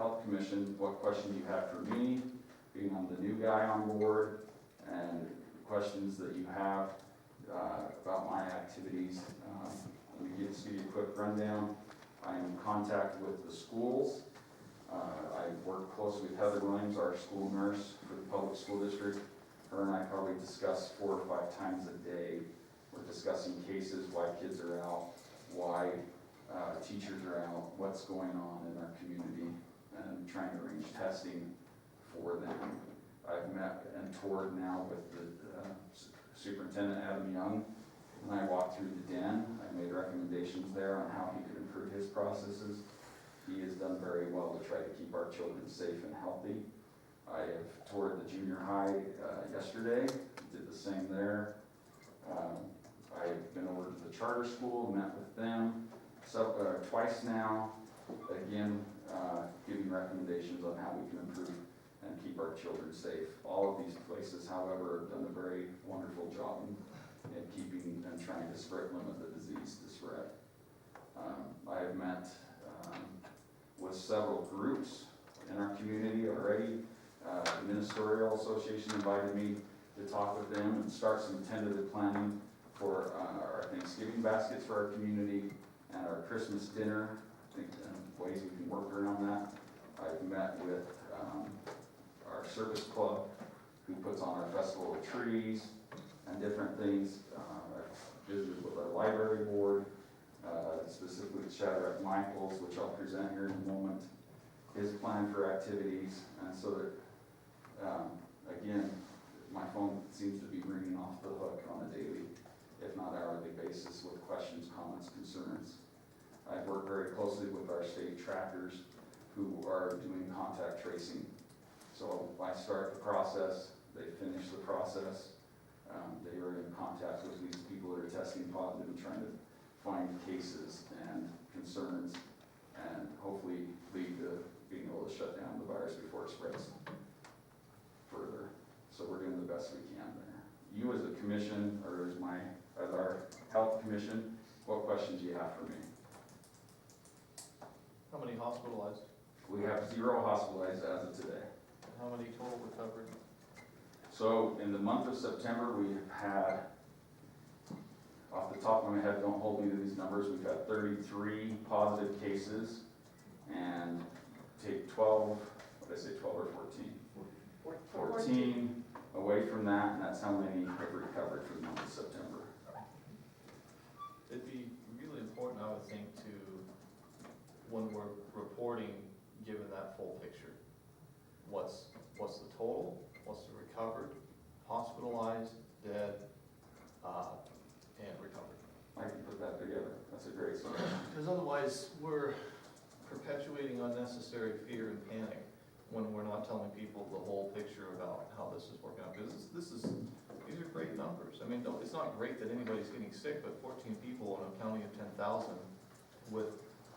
Health Commission, what questions you have for me, being I'm the new guy on board, and questions that you have about my activities. Let me just give you a quick rundown. I am in contact with the schools. I work closely with Heather Williams, our school nurse for the public school district. Her and I probably discuss 4 to 5 times a day. We're discussing cases, why kids are out, why teachers are out, what's going on in our community, and trying to arrange testing for them. I've met and toured now with the Superintendent Adam Young, and I walked through the den. I made recommendations there on how he could improve his processes. He has done very well to try to keep our children safe and healthy. I have toured the junior high yesterday, did the same there. I've been over to the charter school, met with them twice now, again, giving recommendations on how we can improve and keep our children safe. All of these places, however, have done a very wonderful job in keeping and trying to limit the disease to spread. I have met with several groups in our community already. The Ministerial Association invited me to talk with them and start some tentative planning for our Thanksgiving baskets for our community and our Christmas dinner. I think ways we can work around that. I've met with our service club who puts on our festival of trees and different things. I've visited with our library board, specifically Shadrach Michaels, which I'll present here in a moment, his plan for activities. And so that, again, my phone seems to be ringing off the hook on a daily, if not hourly basis with questions, comments, concerns. I've worked very closely with our state trackers who are doing contact tracing. So I start the process, they finish the process. They are in contact with these people that are testing positive and trying to find cases and concerns and hopefully lead to being able to shut down the virus before it spreads further. So we're doing the best we can there. You as a commission, or as our health commission, what questions do you have for me? How many hospitalized? We have 0 hospitalized as of today. And how many total recovered? So in the month of September, we have had, off the top of my head, don't hold me to these numbers, we've had 33 positive cases and take 12, what did I say, 12 or 14? 14 away from that, and that's how many have recovered for the month of September. It'd be really important, I would think, when we're reporting, given that full picture, what's the total, what's the recovered, hospitalized, dead, and recovered. I can put that together. That's a great solution. Because otherwise, we're perpetuating unnecessary fear and panic when we're not telling people the whole picture about how this is working out. Because these are great numbers. I mean, it's not great that anybody's getting sick, but 14 people in a county of 10,000 with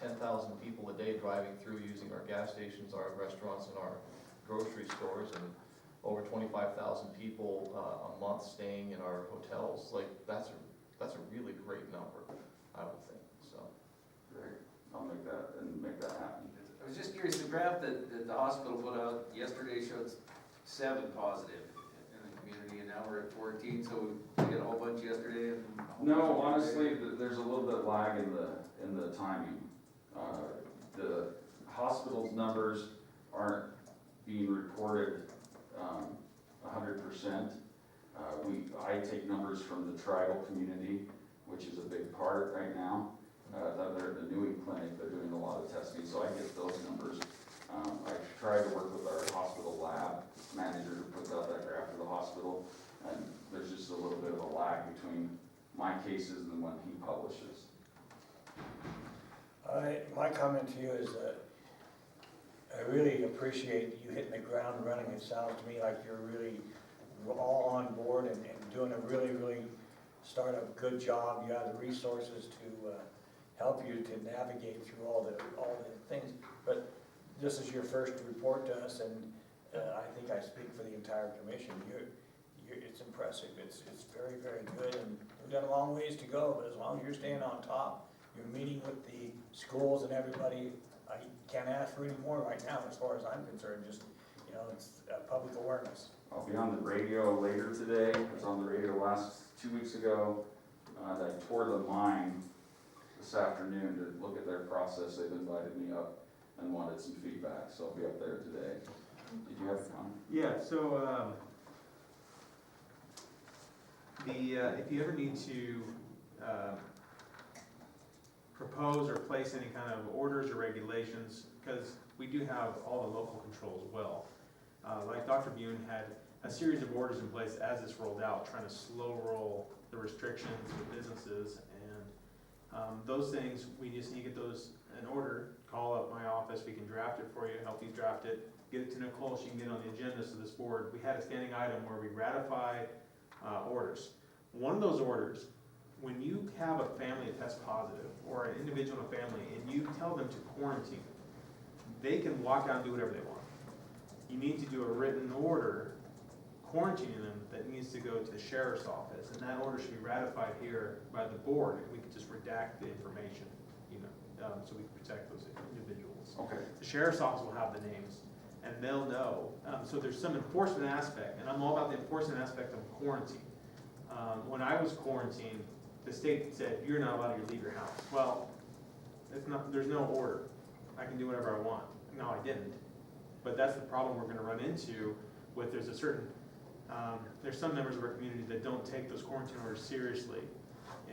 10,000 people a day driving through using our gas stations, our restaurants, and our grocery stores, and over 25,000 people a month staying in our hotels. Like, that's a really great number, I would think. So Great. I'll make that happen. I was just curious, the graph that the hospital put out yesterday showed 7 positive in the community, and now we're at 14, so we got a whole bunch yesterday. And No, honestly, there's a little bit of lag in the timing. The hospital's numbers aren't being reported 100%. I take numbers from the tribal community, which is a big part right now. They're at the Newey Clinic, they're doing a lot of testing, so I get those numbers. I try to work with our hospital lab manager who puts out that graph for the hospital, and there's just a little bit of a lag between my cases and when he publishes. My comment to you is that I really appreciate you hitting the ground running. It sounds to me like you're really all on board and doing a really start a good job. You have the resources to help you to navigate through all the things. But this is your first report to us, and I think I speak for the entire commission. It's impressive. It's very good, and we've got a long ways to go. But as long as you're staying on top, you're meeting with the schools and everybody. can't ask for any more right now, as far as I'm concerned, just, you know, it's public awareness. I'll be on the radio later today. I was on the radio 2 weeks ago. I toured the mine this afternoon to look at their process. They've invited me up and wanted some feedback, so I'll be up there today. Did you have fun? Yeah, so, if you ever need to, propose or place any kind of orders or regulations, because we do have all the local controls as well. Like Dr. Bune had a series of orders in place as this rolled out, trying to slow roll the restrictions for businesses, and those things, we just need to get those in order. Call up my office, we can draft it for you, help you draft it, get it to Nicole, she can get it on the agenda to this board. We had a standing item where we ratify orders. One of those orders, when you have a family that tests positive, or an individual in a family, and you tell them to quarantine, they can walk out and do whatever they want. You need to do a written order quarantining them that needs to go to the sheriff's office, and that order should be ratified here by the board, and we could just redact the information, you know, so we can protect those individuals. Okay. The sheriff's office will have the names, and they'll know. So there's some enforcement aspect, and I'm all about the enforcement aspect of quarantine. When I was quarantined, the state said, you're not allowed to leave your house. Well, it's not, there's no order. I can do whatever I want. No, I didn't. But that's the problem we're gonna run into with, there's a certain, there's some members of our community that don't take those quarantine orders seriously.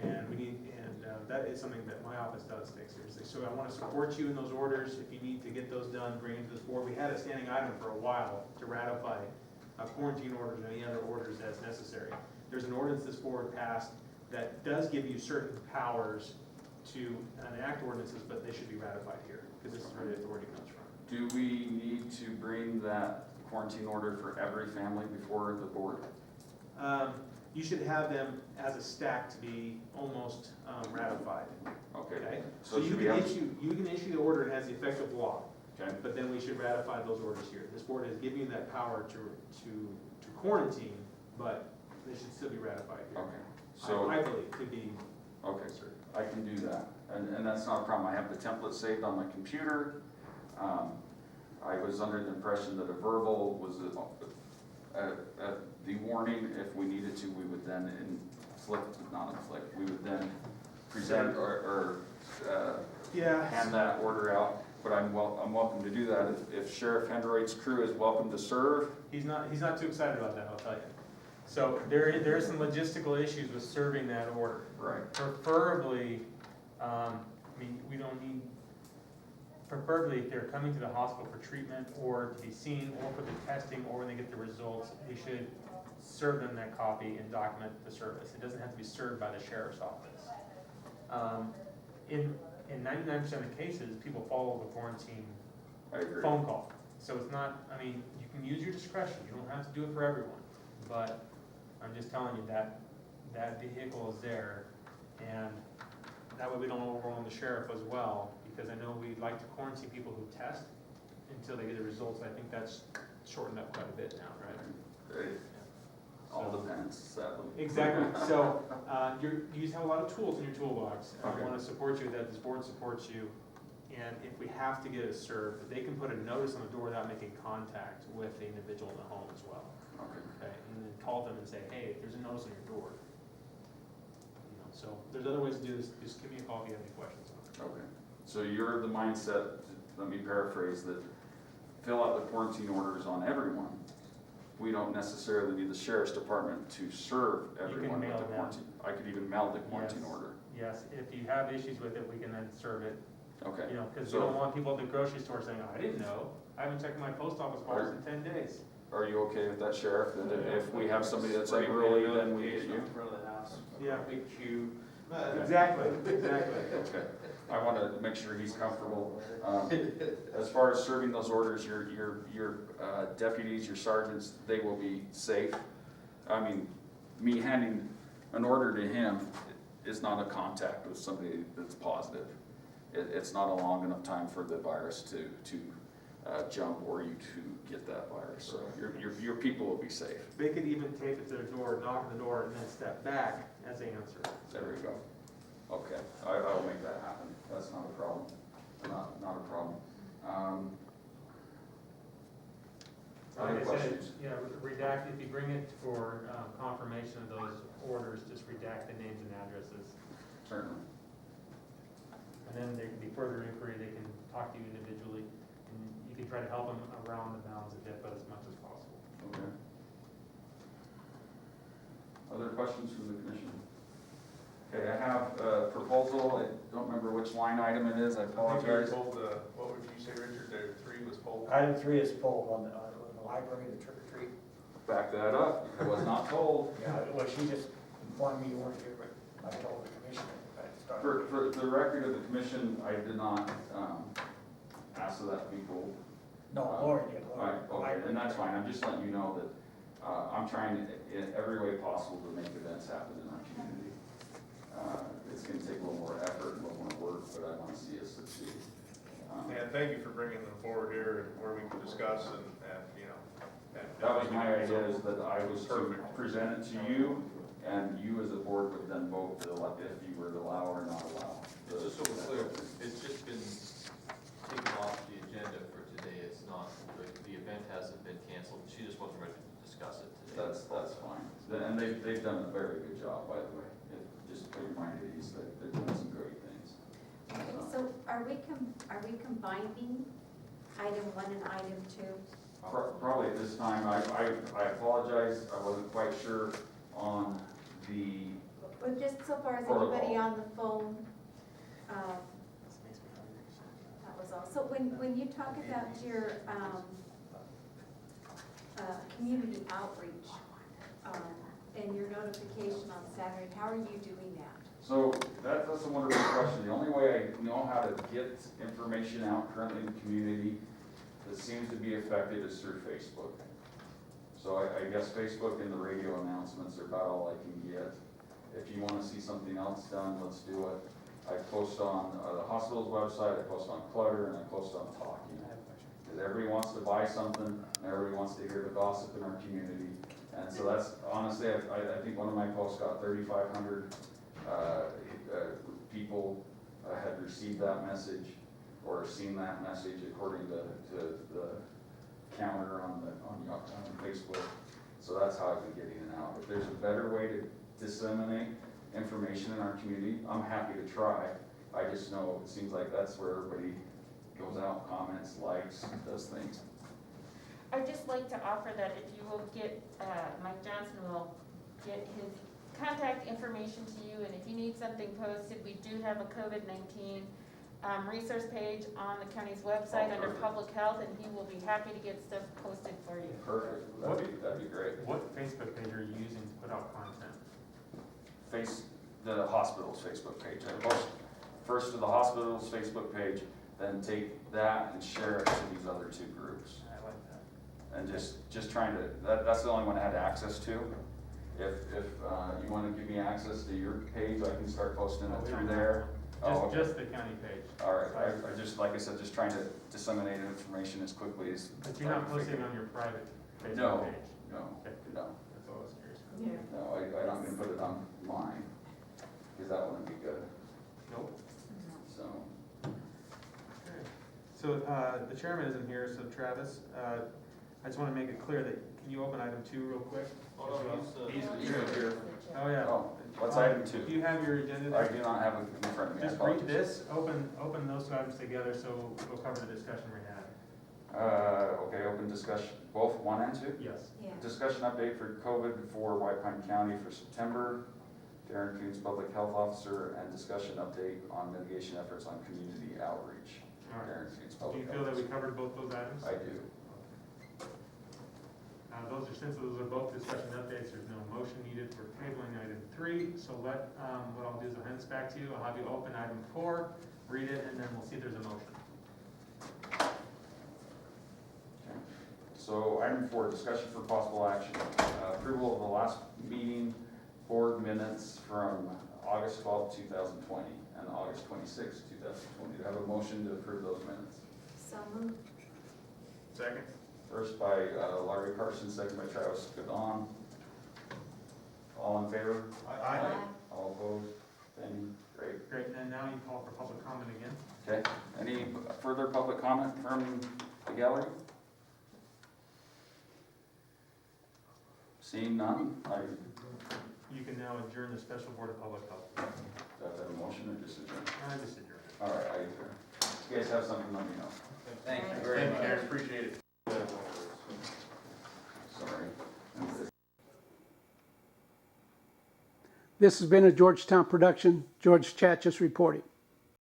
And we need, that is something that my office does take seriously. So I wanna support you in those orders. If you need to get those done, bring it to this board. We had a standing item for a while to ratify quarantine orders and any other orders as necessary. There's an ordinance this board passed that does give you certain powers to enact ordinances, but they should be ratified here, because this is where the authority comes from. Do we need to bring that quarantine order for every family before the board? You should have them as a stack to be almost ratified, Okay. okay? So So you should we can have, issue the order and it has the effect of law, okay, but then we should ratify those orders here. This board has given you that power to quarantine, but they should still be ratified here. okay. So, I believe to be okay, certain. I can do that. And that's not a problem. I have the template saved on my computer. I was under the impression that a verbal was the warning. If we needed to, we would then we would then present or Yeah. hand that order out. But I'm welcome to do that. If Sheriff Hendroyd's crew is welcome to serve. He's not too excited about that, I'll tell you. So there are some logistical issues with serving that order. Right. Preferably, we don't need, preferably if they're coming to the hospital for treatment or to be seen or for the testing or when they get the results, we should serve them that copy and document the service. It doesn't have to be served by the sheriff's office. In 99% of the cases, people follow the quarantine I agree. phone call. So it's not, you can use your discretion, you don't have to do it for everyone. But I'm just telling you that that vehicle is there, and that way we don't overwhelm the sheriff as well, because I know we like to quarantine people who test until they get the results. I think that's shortened up quite a bit now, right? It all depends, sadly. Exactly. So you just have a lot of tools in your toolbox. And Okay. I want to support you, that this board supports you. And if we have to get it served, they can put a notice on the door without making contact with the individual in the home as well. Okay. Okay, and then call them and say, hey, there's a notice on your door. You know, so there's other ways to do this. Just give me a call if you have any questions on it. Okay. So you're of the mindset, let me paraphrase, that fill out the quarantine orders on everyone. We don't necessarily need the sheriff's department to serve everyone with mail the them. quarantine. I could even mail the quarantine Yes. order. Yes, if you have issues with it, we can then serve it. Okay. You know, because So- we don't want people at the grocery store saying, I didn't know. I haven't checked my post office box in 10 days. Are you okay with that, Sheriff? That if we have somebody that's Spray unruly, can then we get you? In front of the house. Yeah. Big queue. Exactly, exactly. Okay. I want to make sure he's comfortable. As far as serving those orders, your deputies, your sergeants, they will be safe. I mean, me handing an order to him is not a contact with somebody that's positive. It's not a long enough time for the virus to jump or you to get that virus. So your people will be safe. They could even tape it to their door, knock on the door, and then step back as they answer. There we go. Okay, I'll make that happen. That's not a problem. Not a problem. Other Like I said, questions? yeah, redact, if you bring it for confirmation of those orders, just redact the names and addresses. Certainly. And then there can be further inquiry, they can talk to you individually, and you can try to help them around the bounds of HIPAA as much as possible. Okay. Other questions from the commission? Okay, I have a proposal, I don't remember which line item it is, I I think you were apologize. told, what would you say, Richard, there 3 was pulled? Item 3 is pulled on the library, the trick or treat. Back that up, I was not told. Yeah, well, she just informed me you weren't here, but I told the commissioner at the start. For the record of the commission, I did not ask for that to be pulled. No, Lori did, Lori. Right, okay, and that's fine, I'm just letting you know that I'm trying in every way possible to make events happen in our community. It's gonna take a little more effort and a little more work, but I wanna see us succeed. And thank you for bringing them forward here and where we can discuss and you know. That was my idea, is that I was to Perfect. present it to you, and you as a board would then vote to elect if you were to allow or not allow. Just so we're clear, it's just been taken off the agenda for today, it's not, the event hasn't been canceled, she just wasn't ready to discuss it today. That's fine. And they've done a very good job, by the way. Just put your mind at ease, they're doing some great things. So are we combining item 1 and item 2? Probably at this time, I apologize, I wasn't quite sure on the, But just so far as Protocol. anybody on the phone, that was all. So when you talk about your community outreach and your notification on Saturday, how are you doing that? so that's a wonderful question. The only way I know how to get information out currently in the community that seems to be affected is through Facebook. So I guess Facebook and the radio announcements are about all I can get. If you wanna see something else done, let's do it. I post on the hospital's website, I post on Clutter, and I post on Talking. Because everybody wants to buy something, and everybody wants to hear the gossip in our community. And so that's, honestly, I think one of my posts got 3,500 people had received that message or seen that message according to the counter on Facebook. So that's how I've been getting it out. If there's a better way to disseminate information in our community, I'm happy to try. I just know it seems like that's where everybody goes out, comments, likes, does things. I'd just like to offer that if you will get, Mike Johnson will get his contact information to you, and if you need something posted, we do have a COVID-19 resource page on the county's website under perfect. public health, and he will be happy to get stuff posted for you. Perfect, that'd be great. What Facebook page are you using to put out content? The hospital's Facebook page. I post first to the hospital's Facebook page, then take that and share it to these other 2 groups. I like that. And just trying to, that's the only one I had access to. If you wanna give me access to your page, I can start posting it through there. Oh, okay. Just the county page. All right, I just, like I said, just trying to disseminate information as quickly as. But you're not posting on your private No. Facebook page? No, Okay. no, That's all I was curious about. Yeah. no, I'm not gonna put it on mine, because that wouldn't be good, Nope. so. So, the chairman isn't here, so Travis, I just wanna make it clear that, can you open item 2 real quick? Oh, no, He's he's the chair. Oh, yeah. Oh, what's item Do 2? you have your agenda I there? do not have it in front of me, I Just read apologize. this, open those 2 items together, so we'll cover the discussion we had. Okay, open discussion, both 1 and 2? Yes. Yeah. Discussion update for COVID for White Pine County for September. Darren Coons, Public Health Officer, and discussion update on mitigation efforts on community outreach. All right. Darren Coons, Do Public you Health feel that we Officer. covered both those items? I do. Since those are both discussion updates, there's no motion needed for tabling item 3. So what I'll do is I'll hand this back to you. I'll have you open item 4, read it, and then we'll see if there's a motion. Okay. So item 4, discussion for possible action. Approval of the last meeting board minutes from August 12, 2020 and August 26, 2020. Do I have a motion to approve those minutes? So moved. Second? First by Larry Carson, second by Travis Gadon. All in favor? Aye. All opposed? Any? Great. Great, and now you call for public comment again. Okay, any further public comment from the gallery? Seeing none, I, You can now adjourn the special board of public health. is that a motion or just adjourn? I just adjourn. All right, I adjourn. You guys have something, let me know. Thank you very Thank much. you, Karen, appreciate it. Sorry. This has been a Georgetown production. George Chatchis reporting.